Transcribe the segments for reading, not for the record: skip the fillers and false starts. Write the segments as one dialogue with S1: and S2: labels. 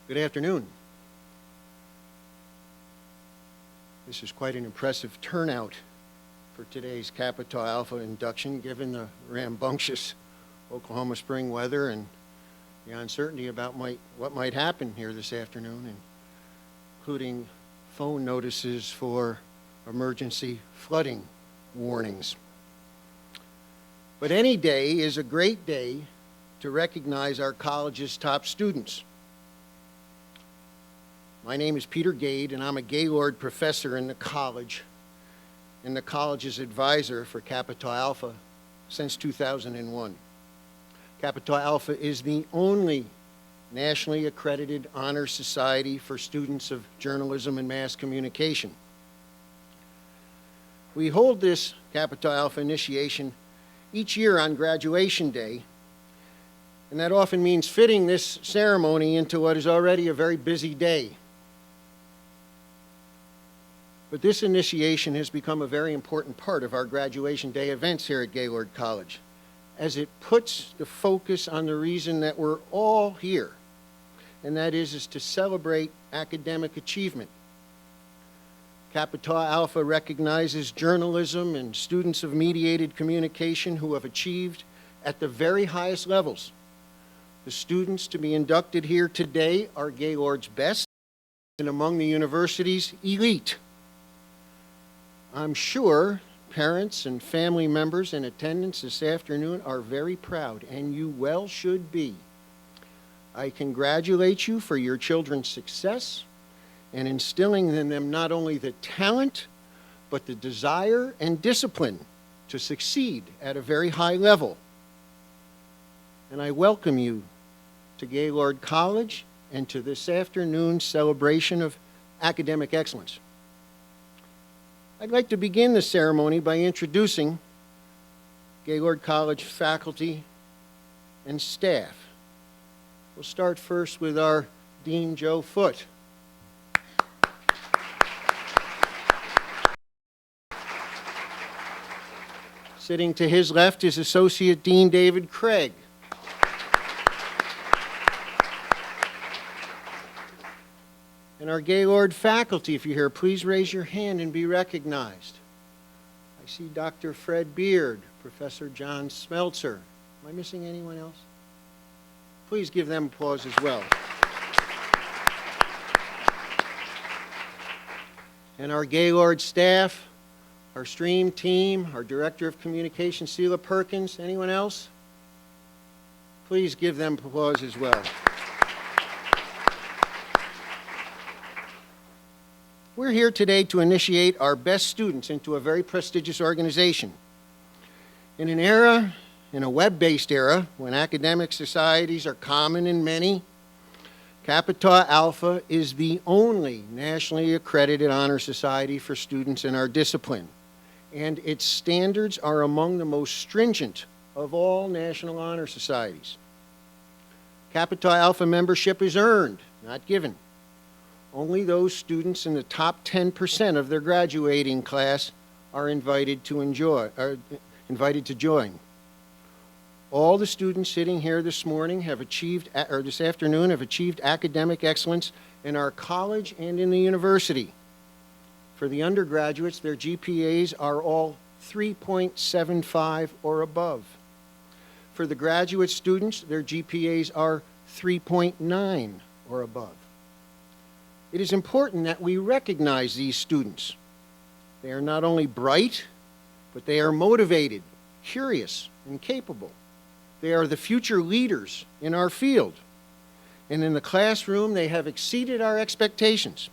S1: Good afternoon. This is quite an impressive turnout for today's Kappa Tau Alpha induction, given the rambunctious Oklahoma spring weather and the uncertainty about what might happen here this afternoon, including phone notices for emergency flooding warnings. But any day is a great day to recognize our college's top students. My name is Peter Gade, and I'm a Gaylord professor in the college and the college's advisor for Kappa Tau Alpha since 2001. Kappa Tau Alpha is the only nationally accredited honor society for students of journalism and mass communication. We hold this Kappa Tau Alpha initiation each year on graduation day, and that often means fitting this ceremony into what is already a very busy day. But this initiation has become a very important part of our graduation day events here at Gaylord College, as it puts the focus on the reason that we're all here, and that is to celebrate academic achievement. Kappa Tau Alpha recognizes journalism and students of mediated communication who have achieved at the very highest levels. The students to be inducted here today are Gaylord's best and among the university's elite. I'm sure parents and family members in attendance this afternoon are very proud, and you well should be. I congratulate you for your children's success and instilling in them not only the talent, but the desire and discipline to succeed at a very high level. And I welcome you to Gaylord College and to this afternoon's celebration of academic excellence. I'd like to begin the ceremony by introducing Gaylord College faculty and staff. We'll start first with our Dean Joe Foote. Sitting to his left is Associate Dean David Craig. And our Gaylord faculty, if you're here, please raise your hand and be recognized. I see Dr. Fred Beard, Professor John Smeltzer. Am I missing anyone else? Please give them applause as well. And our Gaylord staff, our stream team, our Director of Communication, Sheila Perkins. Anyone else? Please give them applause as well. We're here today to initiate our best students into a very prestigious organization. In a web-based era, when academic societies are common in many, Kappa Tau Alpha is the only nationally accredited honor society for students in our discipline, and its standards are among the most stringent of all national honor societies. Kappa Tau Alpha membership is earned, not given. Only those students in the top 10% of their graduating class are invited to join. All the students sitting here this afternoon have achieved academic excellence in our college and in the university. For the undergraduates, their GPAs are all 3.75 or above. For the graduate students, their GPAs are 3.9 or above. It is important that we recognize these students. They are not only bright, but they are motivated, curious, and capable. They are the future leaders in our field. And in the classroom, they have exceeded our expectations.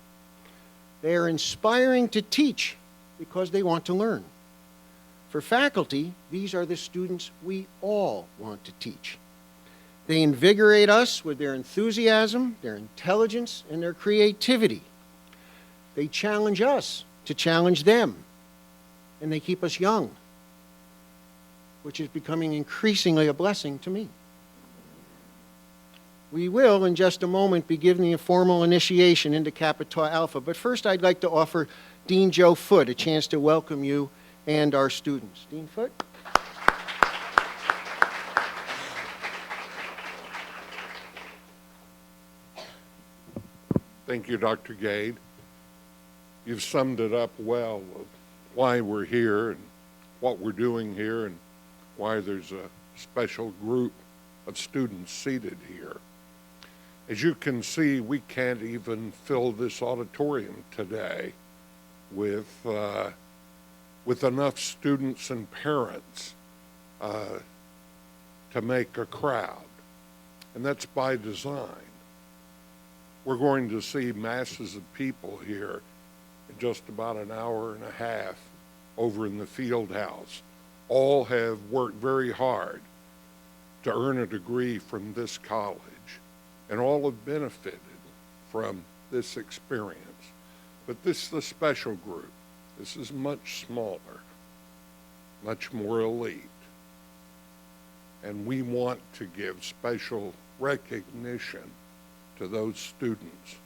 S1: They are inspiring to teach because they want to learn. For faculty, these are the students we all want to teach. They invigorate us with their enthusiasm, their intelligence, and their creativity. They challenge us to challenge them, and they keep us young, which is becoming increasingly a blessing to me. We will, in just a moment, be giving a formal initiation into Kappa Tau Alpha, but first I'd like to offer Dean Joe Foote a chance to welcome you and our students. Dean Foote.
S2: Thank you, Dr. Gade. You've summed it up well of why we're here and what we're doing here and why there's a special group of students seated here. As you can see, we can't even fill this auditorium today with enough students and parents to make a crowd, and that's by design. We're going to see masses of people here in just about an hour and a half over in the field house. All have worked very hard to earn a degree from this college, and all have benefited from this experience. But this is a special group. This is much smaller, much more elite. And we want to give special recognition to those students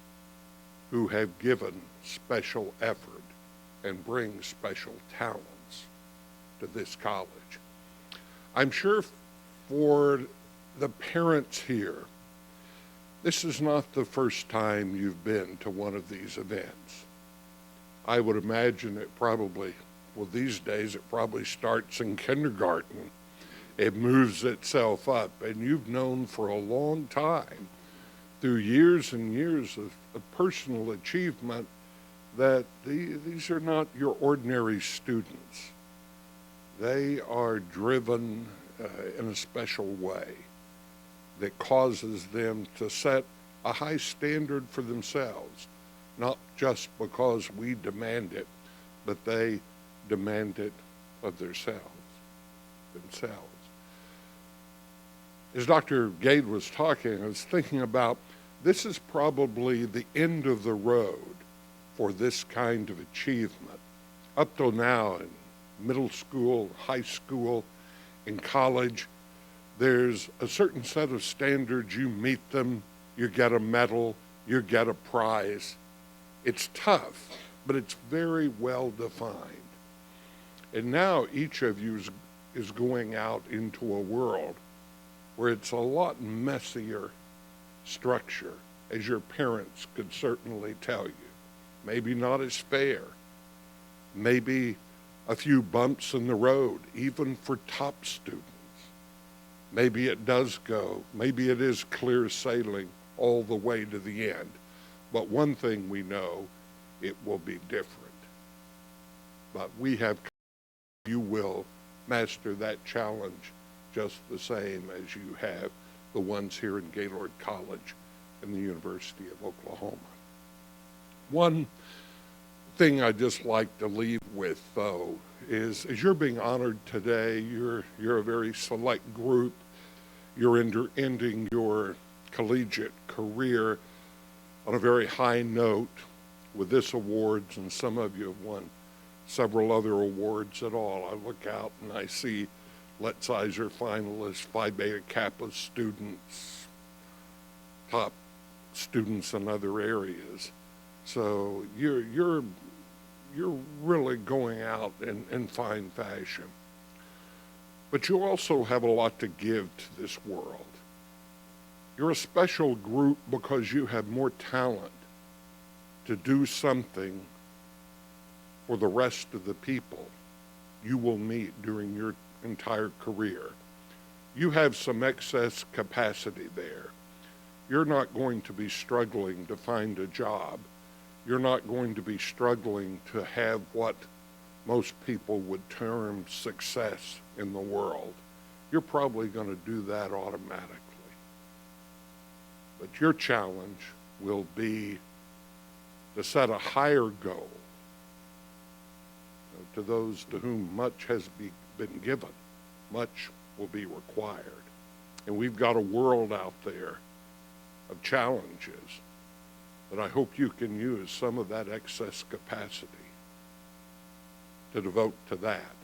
S2: who have given special effort and bring special talents to this college. I'm sure for the parents here, this is not the first time you've been to one of these events. I would imagine it probably, well, these days it probably starts in kindergarten. It moves itself up, and you've known for a long time, through years and years of personal achievement, that these are not your ordinary students. They are driven in a special way that causes them to set a high standard for themselves, not just because we demand it, but they demand it of themselves. As Dr. Gade was talking, I was thinking about this is probably the end of the road for this kind of achievement. Up till now, in middle school, high school, in college, there's a certain set of standards. You meet them, you get a medal, you get a prize. It's tough, but it's very well defined. And now each of you is going out into a world where it's a lot messier structure, as your parents could certainly tell you. Maybe not as fair. Maybe a few bumps in the road, even for top students. Maybe it does go, maybe it is clear sailing all the way to the end. But one thing we know, it will be different. But we have, you will master that challenge just the same as you have the ones here in Gaylord College and the University of Oklahoma. One thing I just like to leave with, though, is as you're being honored today, you're a very select group. You're ending your collegiate career on a very high note with this awards, and some of you have won several other awards at all. I look out and I see Letsizer finalists, Phi Beta Kappa students, top students in other areas. So you're really going out in fine fashion. But you also have a lot to give to this world. You're a special group because you have more talent to do something for the rest of the people you will meet during your entire career. You have some excess capacity there. You're not going to be struggling to find a job. You're not going to be struggling to have what most people would term success in the world. You're probably going to do that automatically. But your challenge will be to set a higher goal. To those to whom much has been given, much will be required. And we've got a world out there of challenges that I hope you can use some of that excess capacity to devote to that,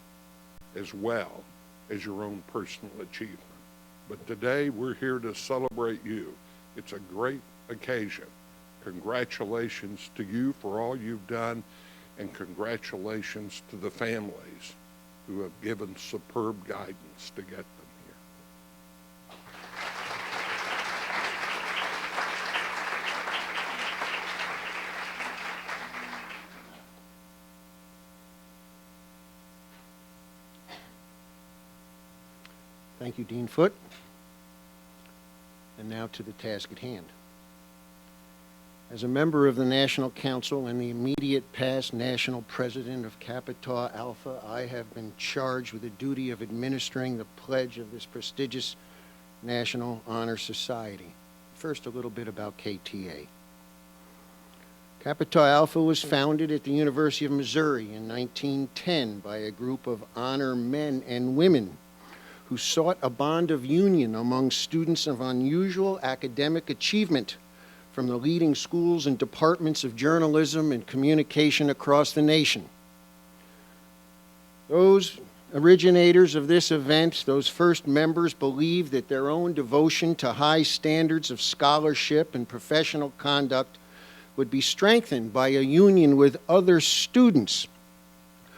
S2: as well as your own personal achievement. But today we're here to celebrate you. It's a great occasion. Congratulations to you for all you've done, and congratulations to the families who have given superb guidance to get them here.
S1: Thank you, Dean Foote. And now to the task at hand. As a member of the National Council and the immediate past national president of Kappa Tau Alpha, I have been charged with the duty of administering the pledge of this prestigious National Honor Society. First, a little bit about KTA. Kappa Tau Alpha was founded at the University of Missouri in 1910 by a group of honor men and women who sought a bond of union among students of unusual academic achievement from the leading schools and departments of journalism and communication across the nation. Those originators of this event, those first members, believed that their own devotion to high standards of scholarship and professional conduct would be strengthened by a union with other students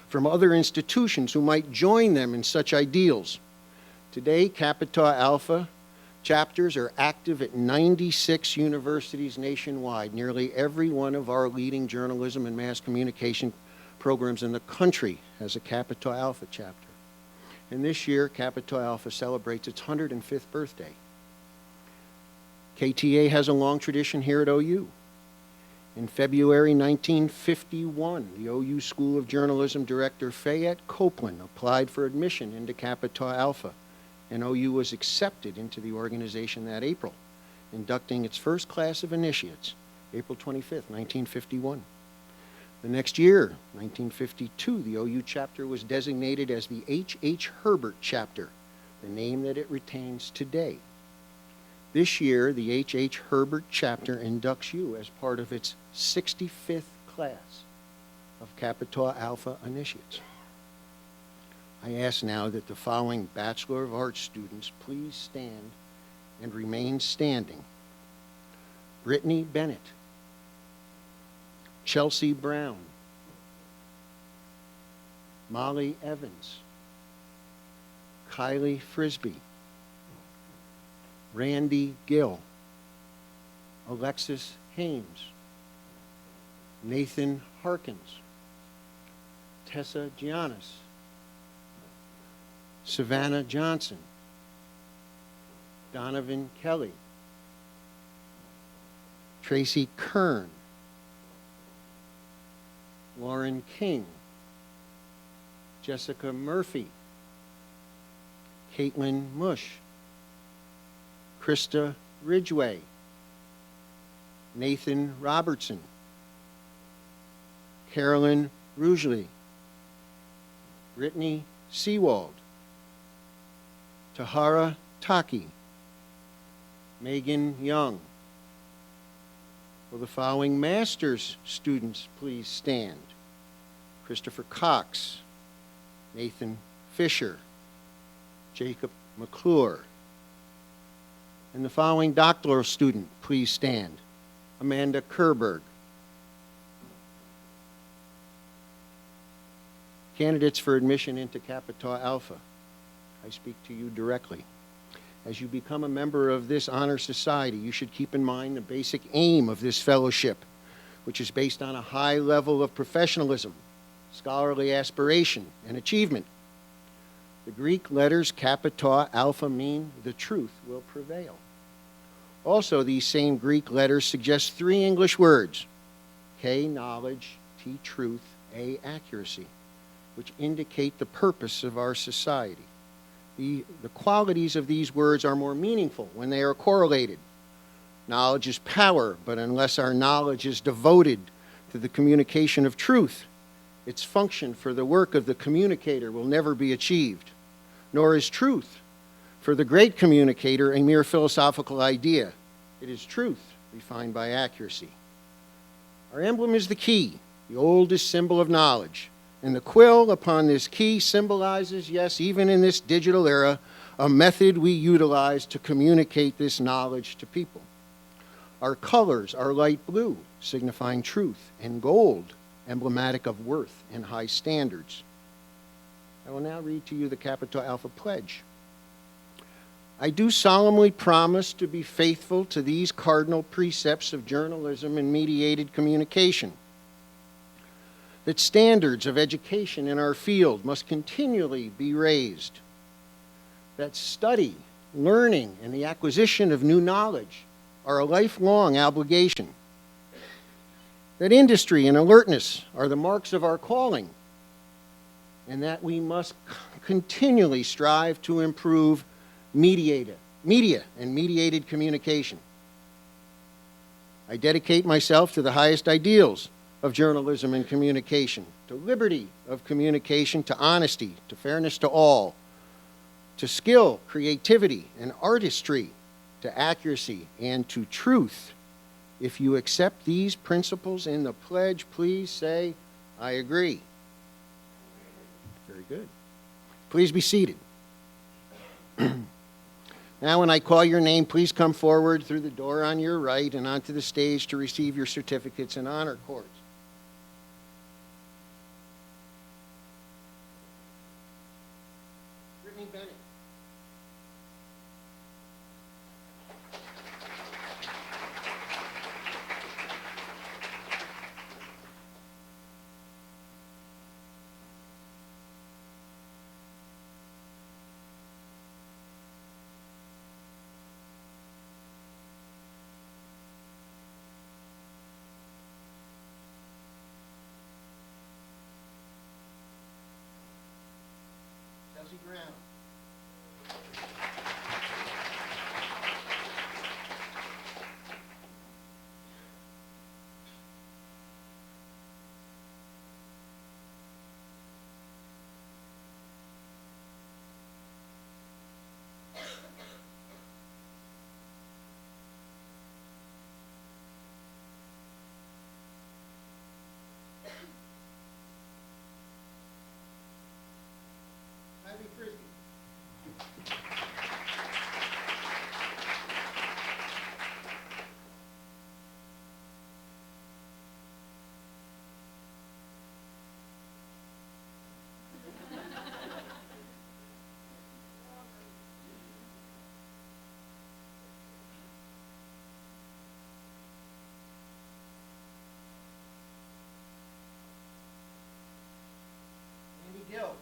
S1: from other institutions who might join them in such ideals. Today, Kappa Tau Alpha chapters are active at 96 universities nationwide. Nearly every one of our leading journalism and mass communication programs in the country has a Kappa Tau Alpha chapter. And this year, Kappa Tau Alpha celebrates its 105th birthday. KTA has a long tradition here at OU. In February 1951, the OU School of Journalism director Fayette Copeland applied for admission into Kappa Tau Alpha, and OU was accepted into the organization that April, inducting its first class of initiates, April 25th, 1951. The next year, 1952, the OU chapter was designated as the H. Herbert chapter, the name that it retains today. This year, the H. Herbert chapter inducts you as part of its 65th class of Kappa Tau Alpha initiates. I ask now that the following Bachelor of Arts students please stand and remain standing. Brittany Bennett, Chelsea Brown, Molly Evans, Kylie Frisbee, Randy Gill, Alexis Hames, Nathan Harkins, Tessa Giannis, Savannah Johnson, Donovan Kelly, Tracy Kern, Lauren King, Jessica Murphy, Caitlin Mush, Krista Ridgway, Nathan Robertson, Carolyn Rugeley, Brittany Seawald, Tahara Taki, Megan Young. Will the following master's students please stand? Christopher Cox, Nathan Fisher, Jacob McClure. And the following doctoral student please stand? Amanda Kerberg. Candidates for admission into Kappa Tau Alpha, I speak to you directly. As you become a member of this honor society, you should keep in mind the basic aim of this fellowship, which is based on a high level of professionalism, scholarly aspiration, and achievement. The Greek letters Kappa Tau Alpha mean the truth will prevail. Also, these same Greek letters suggest three English words: K, knowledge; T, truth; A, accuracy, which indicate the purpose of our society. The qualities of these words are more meaningful when they are correlated. Knowledge is power, but unless our knowledge is devoted to the communication of truth, its function for the work of the communicator will never be achieved. Nor is truth, for the great communicator, a mere philosophical idea. It is truth refined by accuracy. Our emblem is the key, the oldest symbol of knowledge. And the quill upon this key symbolizes, yes, even in this digital era, a method we utilize to communicate this knowledge to people. Our colors are light blue, signifying truth, and gold, emblematic of worth and high standards. I will now read to you the Kappa Tau Alpha Pledge. I do solemnly promise to be faithful to these cardinal precepts of journalism and mediated communication, that standards of education in our field must continually be raised, that study, learning, and the acquisition of new knowledge are a lifelong obligation, that industry and alertness are the marks of our calling, and that we must continually strive to improve media and mediated communication. I dedicate myself to the highest ideals of journalism and communication, to liberty of communication, to honesty, to fairness to all, to skill, creativity, and artistry, to accuracy, and to truth. If you accept these principles in the pledge, please say, I agree. Very good. Please be seated. Now, when I call your name, please come forward through the door on your right and onto the stage to receive your certificates and honor cords. Brittany Bennett. Chelsea Brown. Ivy Frisbee. Andy Gill.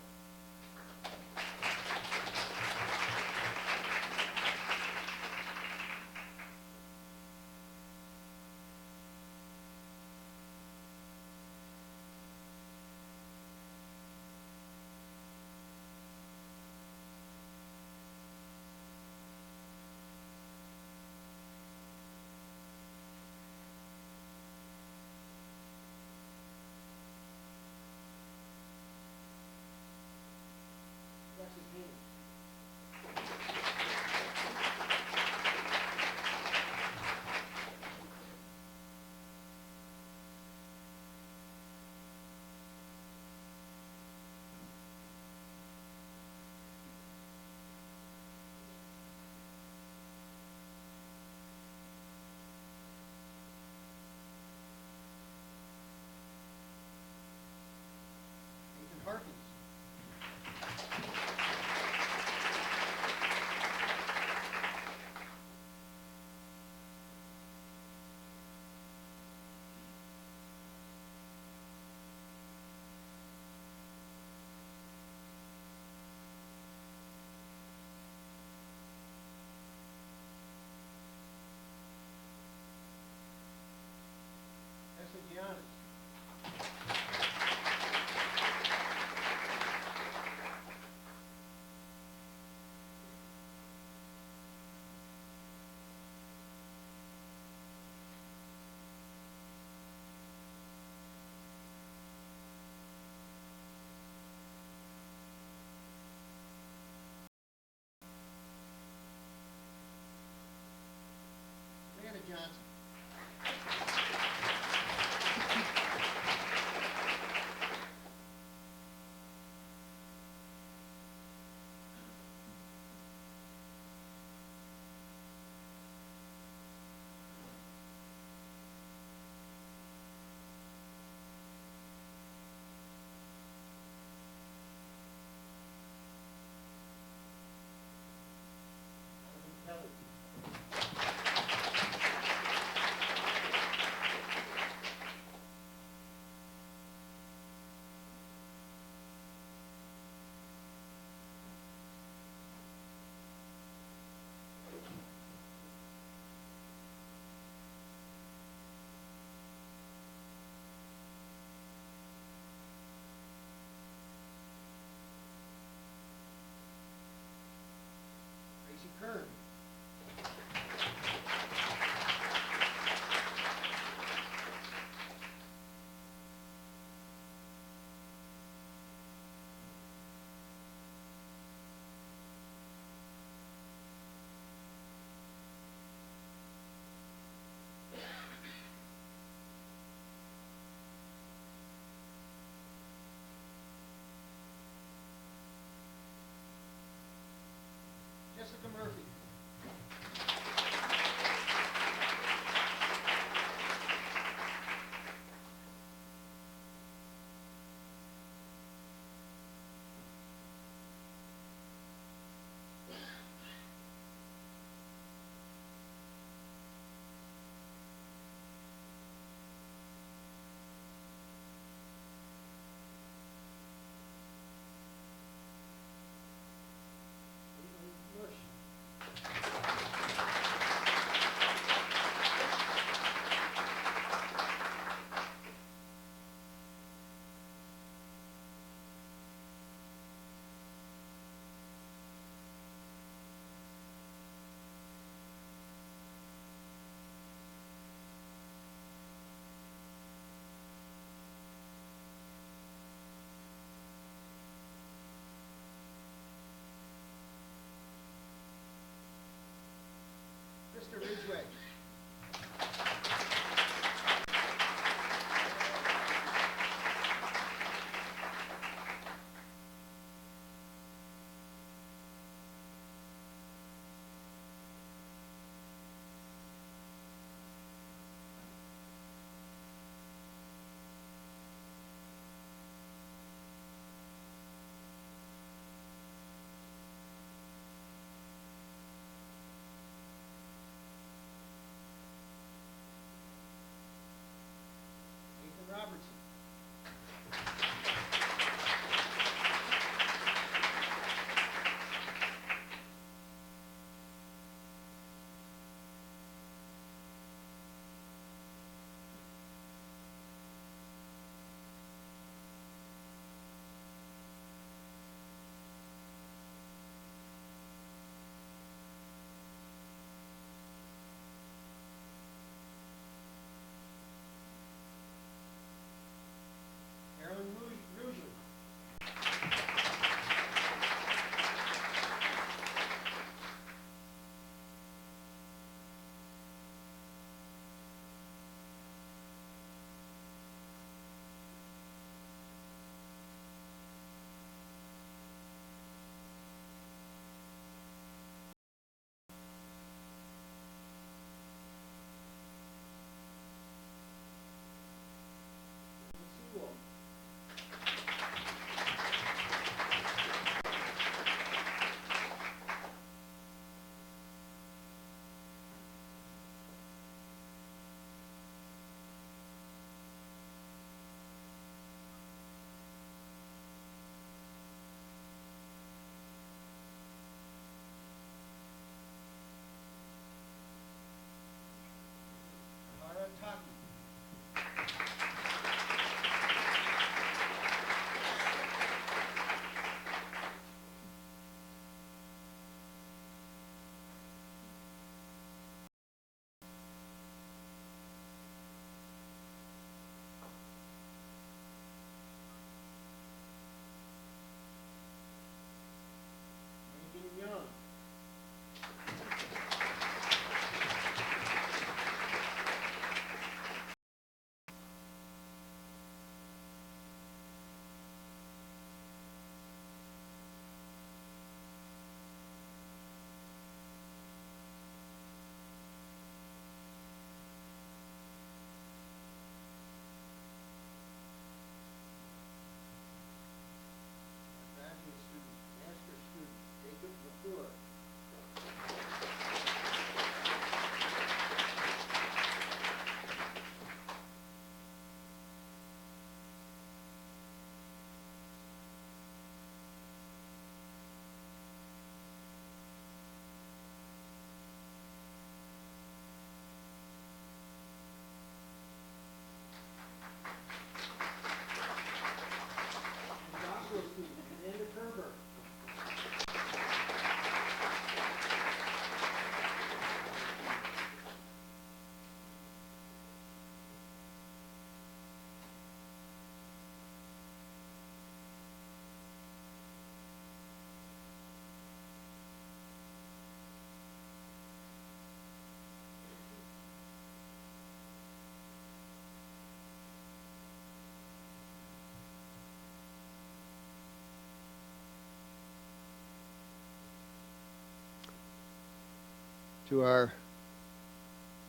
S1: To our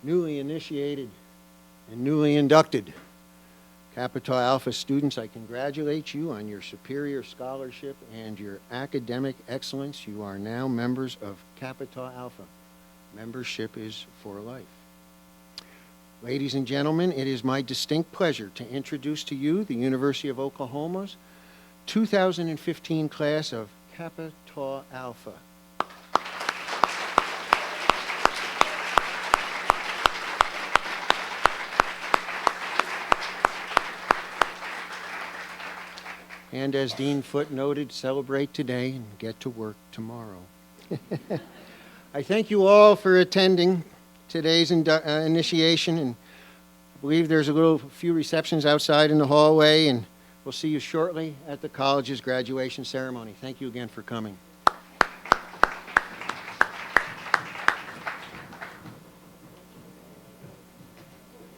S1: newly initiated and newly inducted Kappa Tau Alpha students, I congratulate you on your superior scholarship and your academic excellence. You are now members of Kappa Tau Alpha. Membership is for life. Ladies and gentlemen, it is my distinct pleasure to introduce to you the University of Oklahoma's 2015 class of Kappa Tau Alpha. And as Dean Foote noted, celebrate today and get to work tomorrow. I thank you all for attending today's initiation, and I believe there's a few receptions outside in the hallway, and we'll see you shortly at the college's graduation ceremony. Thank you again for coming.